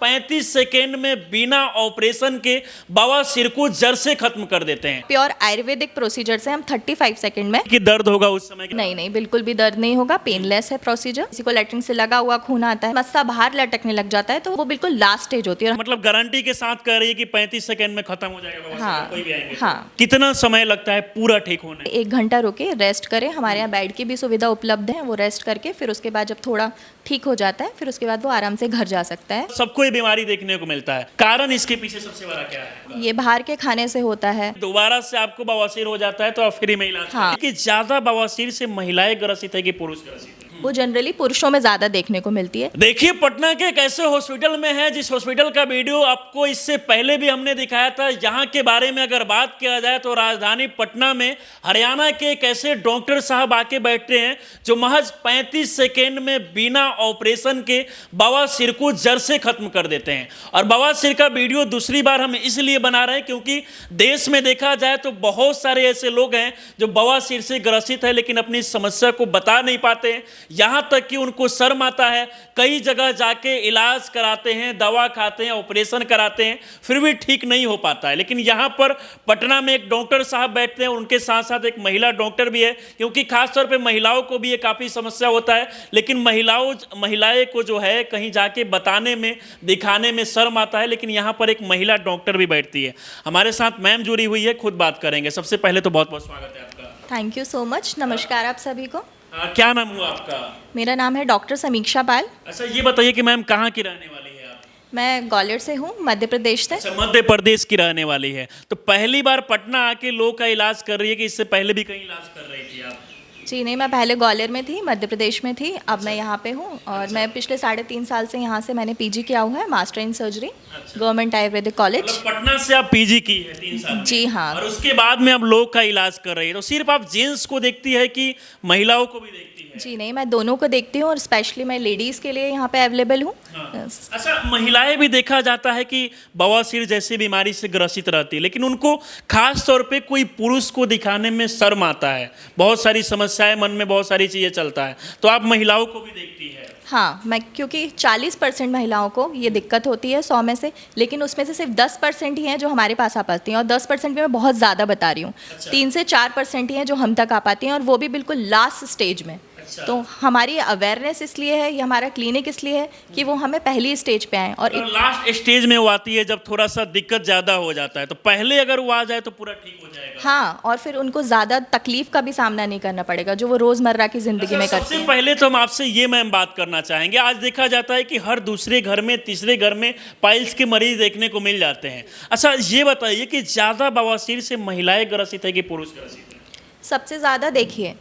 35 second में बिना operation के बवासीर को जड़ से खत्म कर देते हैं। प्योर आयुर्वेदिक प्रोसीजर से हम 35 सेकंड में। कि दर्द होगा उस समय के? नहीं नहीं, बिल्कुल भी दर्द नहीं होगा, पेनलेस है प्रोसीजर। किसी को लैट्रिन से लगा हुआ खून आता है, मस्सा बाहर लटकने लग जाता है, तो वो बिल्कुल लास्ट स्टेज होती है। मतलब गारंटी के साथ कह रही है कि 35 सेकेंड में खत्म हो जाएगा बवासीर? हाँ, कोई भी आएंगे तो। हाँ। कितना समय लगता है पूरा ठीक होने? 1 घंटा रुके, रेस्ट करें। हमारे यहाँ बेड की भी सुविधा उपलब्ध है। वो रेस्ट करके फिर उसके बाद जब थोड़ा ठीक हो जाता है, फिर उसके बाद वो आराम से घर जा सकता है। सबको ये बीमारी देखने को मिलता है, कारण इसके पीछे सबसे बड़ा क्या है? ये बाहर के खाने से होता है। दोबारा से आपको बवासीर हो जाता है तो आप फ्री में इलाज हाँ। कि ज्यादा बवासीर से महिलाएं ग्रसित है कि पुरुष ग्रसित है? वो जनरली पुरुषों में ज्यादा देखने को मिलती है। देखिए पटना के एक ऐसे हॉस्पिटल में है जिस हॉस्पिटल का वीडियो आपको इससे पहले भी हमने दिखाया था। यहाँ के बारे में अगर बात किया जाए तो राजधानी पटना में हरियाणा के एक ऐसे डॉक्टर साहब आके बैठते हैं जो महज 35 सेकेंड में बिना ऑपरेशन के बवासीर को जड़ से खत्म कर देते हैं। और बवासीर का वीडियो दूसरी बार हम इसलिए बना रहे हैं क्योंकि देश में देखा जाए तो बहुत सारे ऐसे लोग हैं जो बवासीर से ग्रसित है लेकिन अपनी समस्या को बता नहीं पाते हैं। यहाँ तक कि उनको शर्म आता है, कई जगह जाके इलाज कराते हैं, दवा खाते हैं, ऑपरेशन कराते हैं, फिर भी ठीक नहीं हो पाता है। लेकिन यहाँ पर पटना में एक डॉक्टर साहब बैठते हैं, उनके साथ साथ एक महिला डॉक्टर भी है, क्योंकि खासतौर पे महिलाओं को भी ये काफ़ी समस्या होता है। लेकिन महिलाएं को जो है कहीं जाके बताने में, दिखाने में शर्म आता है। लेकिन यहाँ पर एक महिला डॉक्टर भी बैठती है। हमारे साथ मैम जुड़ी हुई है, खुद बात करेंगे। सबसे पहले तो बहुत बहुत स्वागत है आपका। Thank you so much. नमस्कार आप सभी को। क्या नाम हुआ आपका? मेरा नाम है डॉक्टर समीक्षा पाल। अच्छा ये बताइए कि मैम कहाँ की रहने वाली है आप? मैं ग्वालियर से हूँ, मध्य प्रदेश से। अच्छा, मध्य प्रदेश की रहने वाली है। तो पहली बार पटना आके लोग का इलाज कर रही है कि इससे पहले भी कहीं इलाज कर रही थी आप? जी नहीं, मैं पहले ग्वालियर में थी, मध्य प्रदेश में थी। अब मैं यहाँ पे हूँ और मैं पिछले 3.5 साल से यहाँ से मैंने पीजी किया हुआ है, master in surgery, government Ayurvedic college. मतलब पटना से आप पीजी की है 3 साल में? जी हाँ। और उसके बाद में अब लोग का इलाज कर रही है। तो सिर्फ आप जेंट्स को देखती है कि महिलाओं को भी देखती है? जी नहीं, मैं दोनों को देखती हूँ और स्पेशली मैं लेडीज़ के लिए यहाँ पे अवेलेबल हूँ। हाँ। अच्छा, महिलाएं भी देखा जाता है कि बवासीर जैसी बीमारी से ग्रसित रहती है, लेकिन उनको खास तौर पे कोई पुरुष को दिखाने में शर्म आता है। बहुत सारी समस्याएं, मन में बहुत सारी चीज़ें चलता है। तो आप महिलाओं को भी देखती है? हाँ, मैं क्योंकि 40% महिलाओं को ये दिक्कत होती है 100 में से, लेकिन उसमें से सिर्फ 10% ही हैं जो हमारे पास आ पाती हैं। और 10% भी मैं बहुत ज़्यादा बता रही हूँ। अच्छा। 3 से 4% ही हैं जो हम तक आ पाती हैं, और वो भी बिल्कुल लास्ट स्टेज में। अच्छा। तो हमारी अवेयरनेस इसलिए है, ये हमारा क्लिनिक इसलिए है कि वो हमें पहली स्टेज पे आएँ। और लास्ट स्टेज में वो आती है जब थोड़ा सा दिक्कत ज़्यादा हो जाता है। तो पहले अगर वो आ जाए तो पूरा ठीक हो जाएगा? हाँ, और फिर उनको ज़्यादा तकलीफ का भी सामना नहीं करना पड़ेगा जो वो रोज़मर्रा की ज़िंदगी में करते सबसे हैं। पहले तो हम आपसे ये मैम बात करना चाहेंगे, आज देखा जाता है कि हर दूसरे घर में, तीसरे घर में पाइल्स के मरीज देखने को मिल जाते हैं। अच्छा ये बताइए कि ज़्यादा बवासीर से महिलाएं ग्रसित है कि पुरुष ग्रसित है? सबसे ज़्यादा देखिए,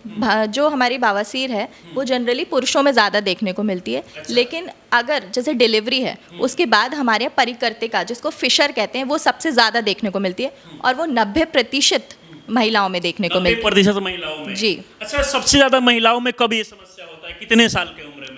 जो हमारी बवासीर है वो जनरली पुरुषों में ज़्यादा देखने को मिलती है। अच्छा। लेकिन अगर जैसे डिलीवरी है उसके बाद हमारे यहाँ परिकर्तिका, जिसको फिशर कहते हैं, वो सबसे ज़्यादा देखने को मिलती है, और वो 90% महिलाओं में देखने को मिलती है। 90% महिलाओं में? जी। अच्छा, सबसे ज़्यादा महिलाओं में कब ये समस्या होता है, कितने साल की उम्र में?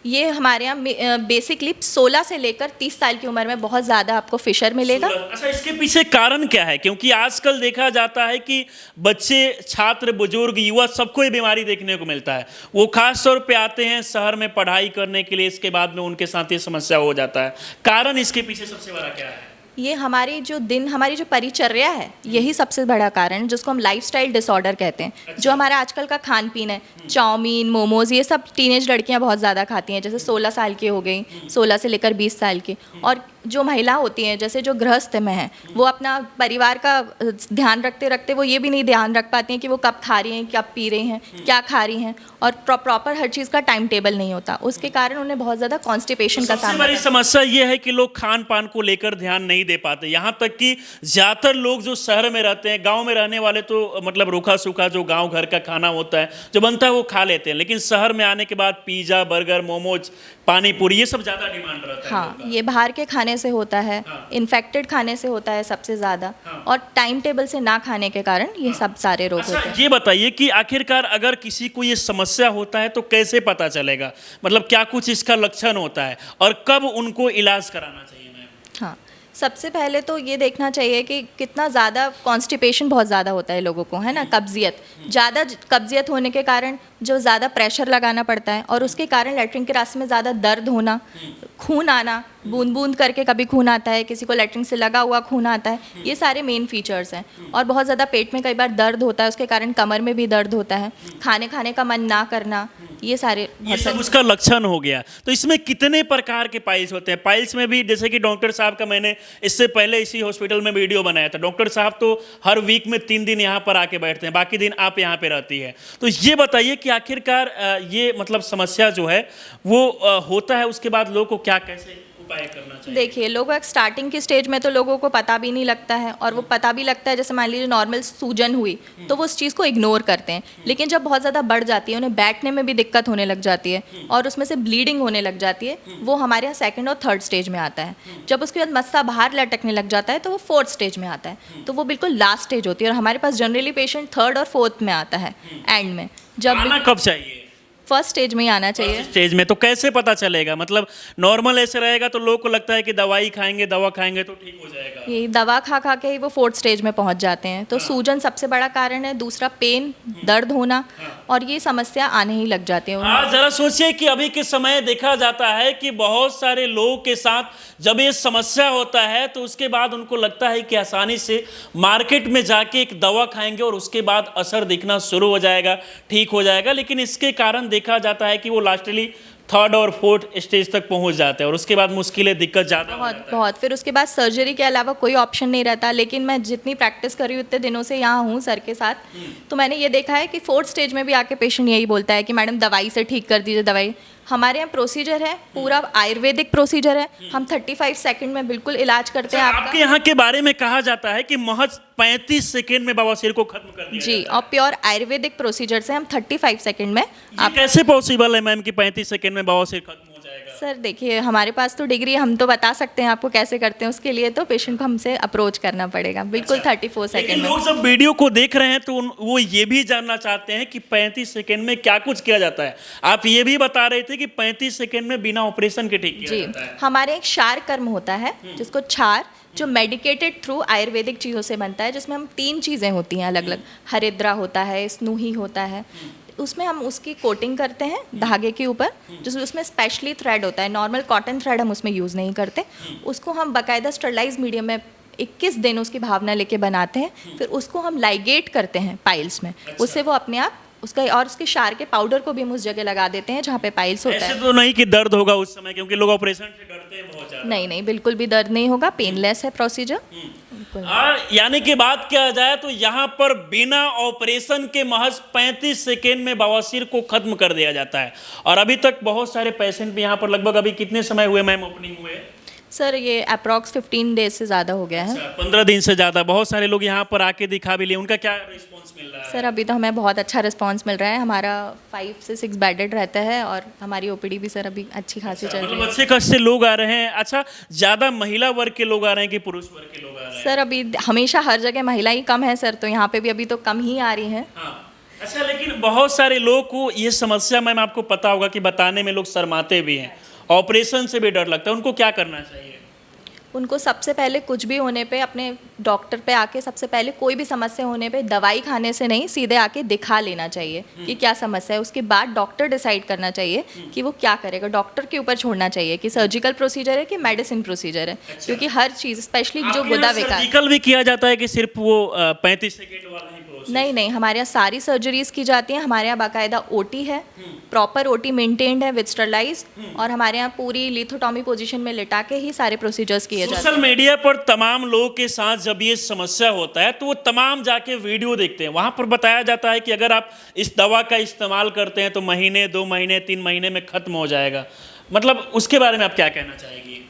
ये हमारे यहाँ बेसिकली 16 से लेकर 30 साल की उम्र में बहुत ज़्यादा आपको फिशर मिलेगा। अच्छा, इसके पीछे कारण क्या है? क्योंकि आजकल देखा जाता है कि बच्चे, छात्र, बुजुर्ग, युवा, सबको ये बीमारी देखने को मिलता है। वो खास तौर पे आते हैं शहर में पढ़ाई करने के लिए, इसके बाद में उनके साथ ये समस्या हो जाता है। कारण इसके पीछे सबसे बड़ा क्या है? ये हमारी जो परिचर्या है, यही सबसे बड़ा कारण है, जिसको हम लाइफस्टाइल डिसऑर्डर कहते हैं। अच्छा। जो हमारा आजकल का खान पीन है, चाउमीन, मोमोज, ये सब टीनेज लड़कियां बहुत ज़्यादा खाती हैं। जैसे 16 साल की हो गई, 16 से लेकर 20 साल की। और जो महिला होती हैं, जैसे जो गृहस्थ में हैं, वो अपना परिवार का ध्यान रखते रखते वो ये भी नहीं ध्यान रख पाती हैं कि वो कब खा रही हैं, कब पी रही हैं, क्या खा रही हैं, और प्रॉपर हर चीज़ का टाइम टेबल नहीं होता। उसके कारण उन्हें बहुत ज़्यादा कॉन्स्टिपेशन का सबसे सामना बड़ी समस्या ये है कि लोग खान पान को लेकर ध्यान नहीं दे पाते। यहाँ तक कि ज़्यादातर लोग जो शहर में रहते हैं, गांव में रहने वाले तो मतलब रूखा सूखा जो गांव घर का खाना होता है, जो बनता है वो खा लेते हैं। लेकिन शहर में आने के बाद पिज़्ज़ा, बर्गर, मोमोज, पानी पूरी, ये सब ज़्यादा डिमांड रहता है। हाँ, ये बाहर के खाने से होता है। हाँ। इन्फेक्टेड खाने से होता है सबसे ज़्यादा। हाँ। और टाइम टेबल से ना खाने के कारण ये सब सारे रोग होते अच्छा हैं। ये बताइए कि आखिरकार अगर किसी को ये समस्या होता है तो कैसे पता चलेगा? मतलब क्या कुछ इसका लक्षण होता है और कब उनको इलाज कराना चाहिए मैम? हाँ, सबसे पहले तो ये देखना चाहिए कि कितना ज़्यादा कॉन्स्टिपेशन बहुत ज़्यादा होता है लोगों को, है ना, कब्जियत। ज़्यादा कब्जियत होने के कारण जो ज़्यादा प्रेशर लगाना पड़ता है और उसके कारण लैट्रिन के रास्ते में ज़्यादा दर्द होना, खून आना, बूंद बूंद करके कभी खून आता है, किसी को लैट्रिन से लगा हुआ खून आता है, ये सारे मेन फीचर्स हैं। और बहुत ज़्यादा पेट में कई बार दर्द होता है, उसके कारण कमर में भी दर्द होता है, खाने का मन ना करना, ये सारे ये सब उसका लक्षण हो गया। तो इसमें कितने प्रकार के पाइल्स होते हैं? पाइल्स में भी जैसे कि डॉक्टर साहब का मैंने इससे पहले इसी हॉस्पिटल में वीडियो बनाया था। डॉक्टर साहब तो हर वीक में 3 दिन यहाँ पर आके बैठते हैं, बाकी दिन आप यहाँ पे रहती है। तो ये बताइए कि आखिरकार ये मतलब समस्या जो है वो होता है, उसके बाद लोग को क्या कैसे उपाय करना चाहिए? देखिए, लोगों को स्टार्टिंग की स्टेज में तो लोगों को पता भी नहीं लगता है, और वो पता भी लगता है, जैसे मान लीजिए नॉर्मल सूजन हुई तो वो उस चीज़ को इग्नोर करते हैं। लेकिन जब बहुत ज़्यादा बढ़ जाती है, उन्हें बैठने में भी दिक्कत होने लग जाती है और उसमें से ब्लीडिंग होने लग जाती है, वो हमारे यहाँ सेकंड और थर्ड स्टेज में आता है। जब उसके बाद मस्सा बाहर लटकने लग जाता है तो वो फोर्थ स्टेज में आता है। तो वो बिल्कुल लास्ट स्टेज होती है, और हमारे पास जनरली पेशेंट थर्ड और फोर्थ में आता है एंड में। जब आना कब चाहिए? फर्स्ट स्टेज में ही आना चाहिए। स्टेज में तो कैसे पता चलेगा? मतलब नॉर्मल ऐसे रहेगा तो लोग को लगता है कि दवाई खाएंगे, दवा खाएंगे तो ठीक हो जाएगा। ये दवा खा खा के ही वो फोर्थ स्टेज में पहुंच जाते हैं। तो सूजन सबसे बड़ा कारण है, दूसरा पेन, दर्द होना, और ये समस्या आने ही लग जाती है। हाँ, जरा सोचिए कि अभी के समय देखा जाता है कि बहुत सारे लोगों के साथ जब ये समस्या होता है तो उसके बाद उनको लगता है कि आसानी से मार्केट में जाके एक दवा खाएंगे और उसके बाद असर दिखना शुरू हो जाएगा, ठीक हो जाएगा। लेकिन इसके कारण देखा जाता है कि वो लास्टली थर्ड और फोर्थ स्टेज तक पहुंच जाते हैं और उसके बाद मुश्किलें, दिक्कत ज़्यादा बहुत फिर उसके बाद सर्जरी के अलावा कोई ऑप्शन नहीं रहता। लेकिन मैं जितनी प्रैक्टिस कर रही हूँ उतने दिनों से यहाँ हूँ सर के साथ, तो मैंने ये देखा है कि फोर्थ स्टेज में भी आके पेशेंट यही बोलता है कि मैडम दवाई से ठीक कर दीजिए दवाई। हमारे यहाँ प्रोसीजर है, पूरा आयुर्वेदिक प्रोसीजर है, हम 35 सेकंड में बिल्कुल इलाज करते हैं आपका। आपके यहाँ के बारे में कहा जाता है कि महज 35 सेकंड में बवासीर को खत्म कर दिया जी, और प्योर आयुर्वेदिक प्रोसीजर से हम 35 सेकंड में आप कैसे पॉसिबल है मैम कि 35 सेकंड में बवासीर खत्म हो जाएगा? सर देखिए, हमारे पास तो डिग्री, हम तो बता सकते हैं आपको कैसे करते हैं। उसके लिए तो पेशेंट को हमसे अप्रोच करना पड़ेगा। बिल्कुल 34 सेकंड में। लोग जब वीडियो को देख रहे हैं तो वो ये भी जानना चाहते हैं कि 35 सेकंड में क्या कुछ किया जाता है। आप ये भी बता रहे थे कि 35 सेकंड में बिना ऑपरेशन के ठीक किया जाता है। जी, हमारे एक क्षार कर्म होता है जिसको क्षार, जो मेडिकेटेड थ्रू आयुर्वेदिक चीज़ों से बनता है, जिसमें हम 3 चीज़ें होती हैं अलग अलग। हरिद्रा होता है, स्नूही होता है, उसमें हम उसकी कोटिंग करते हैं धागे के ऊपर, जिसमें उसमें स्पेशली थ्रेड होता है। नॉर्मल कॉटन थ्रेड हम उसमें यूज़ नहीं करते। उसको हम बाकायदा स्टरलाइज मीडियम में 21 दिन उसकी भावना लेके बनाते हैं। फिर उसको हम लाइगेट करते हैं पाइल्स में, उससे वो अपने आप उसका, और उसके क्षार के पाउडर को भी हम उस जगह लगा देते हैं जहाँ पे पाइल्स होता है। ऐसे तो नहीं कि दर्द होगा उस समय, क्योंकि लोग ऑपरेशन से डरते हैं बहुत ज्यादा। नहीं, बिल्कुल भी दर्द नहीं होगा, पेनलेस है प्रोसीजर। यानी कि बात किया जाए तो यहाँ पर बिना ऑपरेशन के महज 35 सेकेंड में बवासीर को खत्म कर दिया जाता है। और अभी तक बहुत सारे पेशेंट भी यहाँ पर, लगभग अभी कितने समय हुए मैम ओपनिंग हुए? सर ये अप्रॉक्स 15 डेज से ज़्यादा हो गया है। 15 दिन से ज़्यादा। बहुत सारे लोग यहाँ पर आके दिखा भी लिए, उनका क्या रिस्पॉन्स मिल रहा है? सर अभी तो हमें बहुत अच्छा रिस्पांस मिल रहा है। हमारा 5 से 6 बेडेड रहता है और हमारी ओपीडी भी सर अभी अच्छी खासी चल रही मतलब है। अच्छे खासे लोग आ रहे हैं। अच्छा, ज़्यादा महिला वर्ग के लोग आ रहे हैं कि पुरुष वर्ग के लोग आ रहे हैं? सर अभी हमेशा हर जगह महिला ही कम है सर, तो यहाँ पे भी अभी तो कम ही आ रही हैं। हाँ। अच्छा, लेकिन बहुत सारे लोग को ये समस्या, मैम आपको पता होगा कि बताने में लोग शर्माते भी हैं, ऑपरेशन से भी डर लगता है, उनको क्या करना चाहिए? उनको सबसे पहले कुछ भी होने पे अपने डॉक्टर पे आके, सबसे पहले कोई भी समस्या होने पे दवाई खाने से नहीं, सीधे आके दिखा लेना चाहिए कि क्या समस्या है। उसके बाद डॉक्टर डिसाइड करना चाहिए कि वो क्या करेगा। डॉक्टर के ऊपर छोड़ना चाहिए कि सर्जिकल प्रोसीजर है कि मेडिसिन प्रोसीजर है। क्योंकि हर चीज़, स्पेशली जो गुदा विकार, सर्जिकल भी किया जाता है कि सिर्फ वो 35 सेकेंड वाला ही? नहीं, हमारे यहाँ सारी सर्जरीज की जाती हैं। हमारे यहाँ बाकायदा ओटी है, प्रॉपर ओटी मेंटेन्ड है विद स्टरलाइज, और हमारे यहाँ पूरी लिथोटॉमी पोजीशन में लिटा के ही सारे प्रोसीजर्स किए जाते हैं। सोशल मीडिया पर तमाम लोगों के साथ जब ये समस्या होता है तो वो तमाम जाके वीडियो देखते हैं। वहाँ पर बताया जाता है कि अगर आप इस दवा का इस्तेमाल करते हैं तो महीने, 2 महीने, 3 महीने में खत्म हो जाएगा। मतलब उसके बारे में आप क्या कहना चाहेंगी?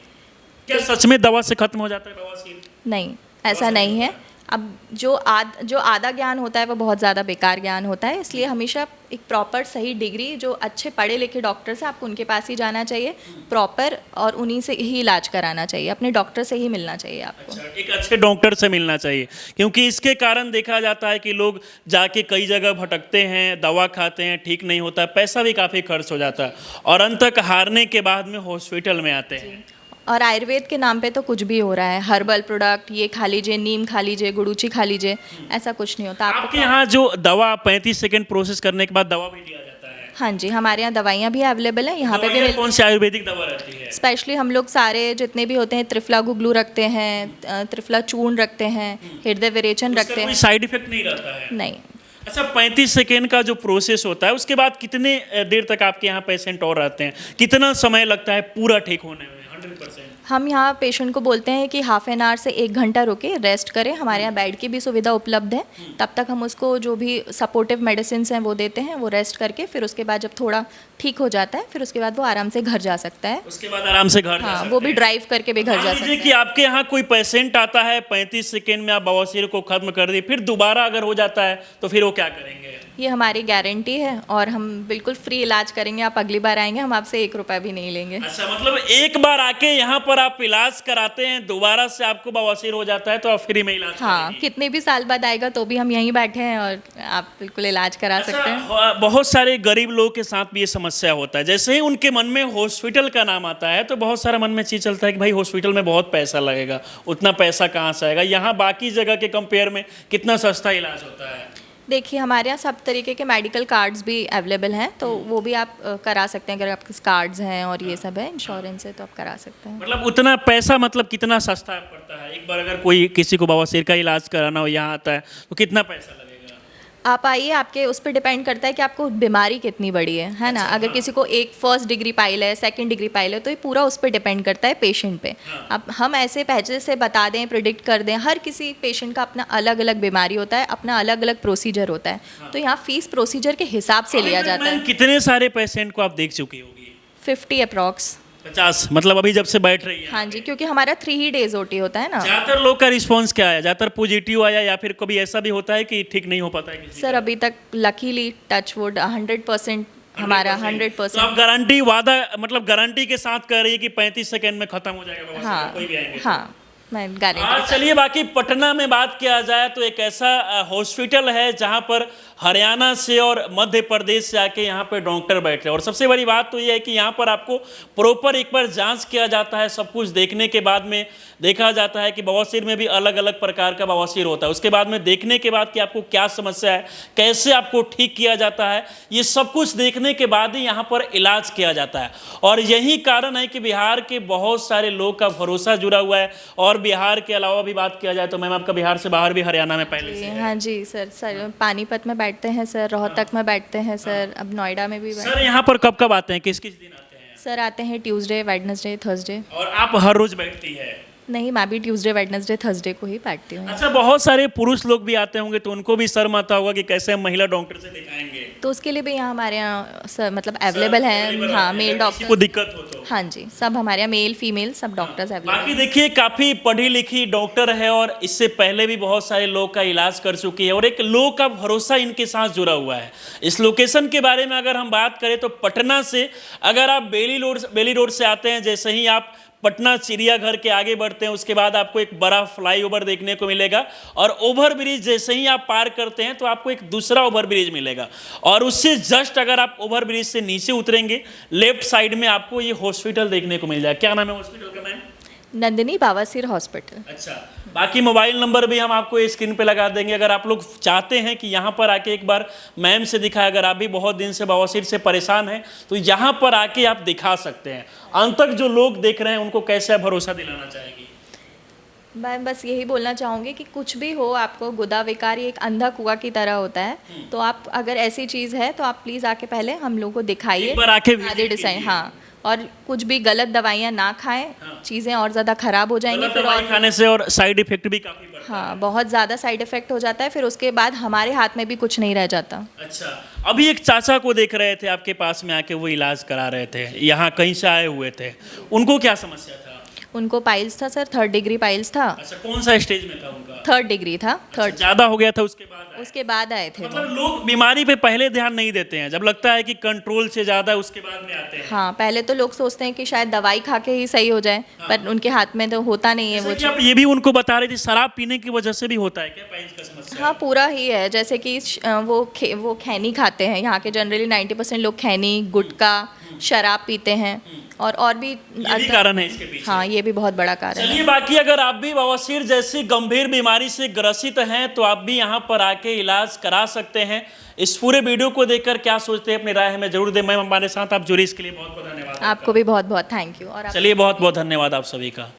क्या सच में दवा से खत्म हो जाता है बवासीर? नहीं, ऐसा नहीं है। अब जो आधा ज्ञान होता है वो बहुत ज़्यादा बेकार ज्ञान होता है। इसलिए हमेशा एक प्रॉपर सही डिग्री, जो अच्छे पढ़े लिखे डॉक्टर से, आपको उनके पास ही जाना चाहिए प्रॉपर, और उन्हीं से ही इलाज कराना चाहिए। अपने डॉक्टर से ही मिलना चाहिए आपको। अच्छा, एक अच्छे डॉक्टर से मिलना चाहिए, क्योंकि इसके कारण देखा जाता है कि लोग जाके कई जगह भटकते हैं, दवा खाते हैं, ठीक नहीं होता, पैसा भी काफ़ी खर्च हो जाता है और अंत तक हारने के बाद में हॉस्पिटल में आते हैं। और आयुर्वेद के नाम पे तो कुछ भी हो रहा है, हर्बल प्रोडक्ट, ये खा लीजिए, नीम खा लीजिए, गुड़ूची खा लीजिए, ऐसा कुछ नहीं होता आपके यहाँ जो दवा 35 सेकंड प्रोसेस करने के बाद दवा भी दिया जाता है? हाँ जी, हमारे यहाँ दवाइयाँ भी अवेलेबल हैं, यहाँ पे भी दवाइयाँ कौन सी आयुर्वेदिक दवा रहती है? स्पेशली हम लोग सारे जितने भी होते हैं, त्रिफला गुगलू रखते हैं, त्रिफला चूर्ण रखते हैं, हृदय विरेचन उसका रखते कोई हैं। साइड इफेक्ट नहीं रहता है? नहीं, अच्छा, 35 सेकेंड का जो प्रोसेस होता है उसके बाद कितने देर तक आपके यहाँ पेशेंट और रहते हैं? कितना समय लगता है पूरा ठीक होने में 100%? हम यहाँ पेशेंट को बोलते हैं कि हाफ एन आवर से 1 घंटा रुके, रेस्ट करें। हमारे यहाँ बेड की भी सुविधा उपलब्ध है, तब तक हम उसको जो भी सपोर्टिव मेडिसिन हैं वो देते हैं, वो रेस्ट करके फिर उसके बाद जब थोड़ा ठीक हो जाता है फिर उसके बाद वो आराम से घर जा सकता है। उसके बाद आराम से घर जा हाँ, सकते वो भी हैं। ड्राइव करके भी घर मान जा लीजिए सकता कि आपके यहाँ कोई पेशेंट आता है, 35 सेकेंड में आप बवासीर को खत्म कर दी, फिर दोबारा अगर हो जाता है तो फिर वो क्या करेंगे? है। ये हमारी गारंटी है और हम बिल्कुल फ्री इलाज करेंगे। आप अगली बार आएंगे, हम आपसे 1 रुपया भी नहीं लेंगे। अच्छा, मतलब एक बार आके यहाँ पर आप इलाज कराते हैं, दोबारा से आपको बवासीर हो जाता है तो आप फ्री में इलाज हाँ, करेंगे? कितने भी साल बाद आएगा तो भी हम यहीं बैठे हैं और आप बिल्कुल इलाज करा सकते हैं। अच्छा, बहुत सारे गरीब लोगों के साथ भी ये समस्या होता है। जैसे ही उनके मन में हॉस्पिटल का नाम आता है तो बहुत सारा मन में चीज चलता है कि भाई हॉस्पिटल में बहुत पैसा लगेगा, उतना पैसा कहाँ से आएगा? यहाँ बाकी जगह के कंपेयर में कितना सस्ता इलाज होता है? देखिए, हमारे यहाँ सब तरीके के मेडिकल कार्ड्स भी अवेलेबल हैं, तो वो भी आप करा सकते हैं। अगर आपके कार्ड्स हैं और ये सब है, इंश्योरेंस है, तो आप करा सकते हैं। मतलब उतना पैसा, मतलब कितना सस्ता पड़ता है? एक बार अगर कोई किसी को बवासीर का इलाज कराना हो यहाँ आता है तो कितना पैसा लगेगा? आप आइए, आपके उस पर डिपेंड करता है कि आपको बीमारी कितनी बड़ी है ना। अगर किसी को एक 1st डिग्री पाइल है, 2nd डिग्री पाइल है, तो ये पूरा उस पर डिपेंड करता है पेशेंट पे। अब हम ऐसे पहले से बता दें, प्रिडिक्ट कर दें, हर किसी पेशेंट का अपना अलग अलग बीमारी होता है, अपना अलग अलग प्रोसीजर होता है, तो यहाँ फीस प्रोसीजर के हिसाब से लिया जाता है। कितने सारे पेशेंट को आप देख चुकी होगी? 50 अप्रॉक्स। 50, मतलब अभी जब से बैठ रही है? हाँ जी, क्योंकि हमारा 3 ही डेज ओटी होता है ना। ज्यादातर लोग का रिस्पांस क्या है? ज्यादातर पॉजिटिव आया या फिर कभी ऐसा भी होता है कि ठीक नहीं हो पाता है किसी सर, अभी तक लकीली टचवुड 100% हमारा 100%? तो 100%। आप गारंटी वादा, मतलब गारंटी के साथ कह रही है कि 35 सेकंड में खत्म हो जाएगा बवासीर? हाँ कोई भी आएंगे? हाँ, मैं गारंटी। आज चलिए, बाकी पटना में बात किया जाए तो एक ऐसा हॉस्पिटल है जहां पर हरियाणा से और मध्य प्रदेश से आके यहाँ पर डॉक्टर बैठे हैं। और सबसे बड़ी बात तो ये है कि यहाँ पर आपको प्रॉपर एक बार जांच किया जाता है। सब कुछ देखने के बाद में देखा जाता है कि बवासीर में भी अलग अलग प्रकार का बवासीर होता है। उसके बाद में देखने के बाद कि आपको क्या समस्या है, कैसे आपको ठीक किया जाता है, ये सब कुछ देखने के बाद ही यहाँ पर इलाज किया जाता है। और यही कारण है कि बिहार के बहुत सारे लोग का भरोसा जुड़ा हुआ है। और बिहार के अलावा भी बात किया जाए तो मैम, आपका बिहार से बाहर भी हरियाणा में पहले से है? हाँ जी सर, पानीपत में बैठते हैं सर, रोहतक में बैठते हैं सर, अब नोएडा में भी सर यहाँ पर कब कब आते हैं, किस किस दिन आते हैं? सर आते हैं ट्यूसडे, वेडनेसडे, थर्सडे। और आप हर रोज बैठती है? नहीं, मैं भी ट्यूसडे, वेडनेसडे, थर्सडे को ही बैठती हूँ। अच्छा, बहुत सारे पुरुष लोग भी आते होंगे तो उनको भी शर्म आता होगा कि कैसे हम महिला डॉक्टर से दिखाएंगे? तो उसके लिए भी यहाँ हमारे यहाँ सर मतलब अवेलेबल है। हाँ, मेल डॉक्टर को दिक्कत हो तो? हाँ जी, सब हमारे यहाँ मेल फीमेल सब डॉक्टर्स अवेलेबल। बाकी देखिए, काफी पढ़ी लिखी डॉक्टर है और इससे पहले भी बहुत सारे लोग का इलाज कर चुकी है और एक लोग का भरोसा इनके साथ जुड़ा हुआ है। इस लोकेशन के बारे में अगर हम बात करें तो पटना से अगर आप बेली रोड से आते हैं, जैसे ही आप पटना चिड़ियाघर के आगे बढ़ते हैं उसके बाद आपको एक बड़ा फ्लाईओवर देखने को मिलेगा और ओवर ब्रिज जैसे ही आप पार करते हैं तो आपको एक दूसरा ओवर ब्रिज मिलेगा। और उससे जस्ट अगर आप ओवर ब्रिज से नीचे उतरेंगे, लेफ्ट साइड में आपको ये हॉस्पिटल देखने को मिल जाएगा। क्या नाम है हॉस्पिटल का मैम? नंदिनी बवासीर हॉस्पिटल। अच्छा, बाकी मोबाइल नंबर भी हम आपको स्क्रीन पे लगा देंगे। अगर आप लोग चाहते हैं कि यहाँ पर आके एक बार मैम से दिखाएं, अगर आप भी बहुत दिन से बवासीर से परेशान हैं तो यहाँ पर आके आप दिखा सकते हैं। अंत तक जो लोग देख रहे हैं उनको कैसे भरोसा दिलाना चाहेंगी? मैं बस यही बोलना चाहूँगी कि कुछ भी हो, आपको गुदा विकार एक अंधा कुआं की तरह होता है, तो आप अगर ऐसी चीज़ है तो आप प्लीज़ आके पहले हम लोग को दिखाइए, एक बार आके आगे डिसाइड। हाँ, और कुछ भी गलत दवाइयाँ ना खाएं, चीज़ें और ज़्यादा ख़राब हो जाएंगी फिर। और खाने से और साइड इफेक्ट भी काफ़ी बढ़ता है। हाँ, बहुत ज़्यादा साइड इफ़ेक्ट हो जाता है, फिर उसके बाद हमारे हाथ में भी कुछ नहीं रह जाता। अच्छा, अभी एक चाचा को देख रहे थे आपके पास में आके, वो इलाज करा रहे थे, यहाँ कहीं से आए हुए थे, उनको क्या समस्या था? उनको पाइल्स था सर, 3rd डिग्री पाइल्स था। अच्छा, कौन सा स्टेज में था उनका? 3rd डिग्री था। अच्छा, ज्यादा हो गया था उसके बाद आए? उसके बाद आए थे वो। मतलब लोग बीमारी पे पहले ध्यान नहीं देते हैं, जब लगता है कि कंट्रोल से ज्यादा उसके बाद में आते हैं। हाँ, पहले तो लोग सोचते हैं कि शायद दवाई खा के ही सही हो जाए, पर उनके हाथ में तो होता नहीं है वो जैसे कि आप ये भी उनको बता रही थी, शराब पीने की वजह से भी होता है क्या पाइल्स का समस्या? हाँ, पूरा ही है। जैसे कि वो खैनी खाते हैं, यहाँ के जनरली 90% लोग खैनी, गुटखा शराब पीते हैं और भी ये भी कारण है इसके पीछे। हाँ, ये भी बहुत बड़ा कारण है। चलिए, बाकी अगर आप भी बवासीर जैसी गंभीर बीमारी से ग्रसित हैं तो आप भी यहाँ पर आके इलाज करा सकते हैं। इस पूरे वीडियो को देखकर क्या सोचते हैं, अपनी राय हमें जरूर दें। मैम, हमारे साथ आप जुड़ी, इसके लिए बहुत बहुत धन्यवाद। आपको भी बहुत बहुत थैंक यू। और चलिए, बहुत बहुत धन्यवाद आप सभी का।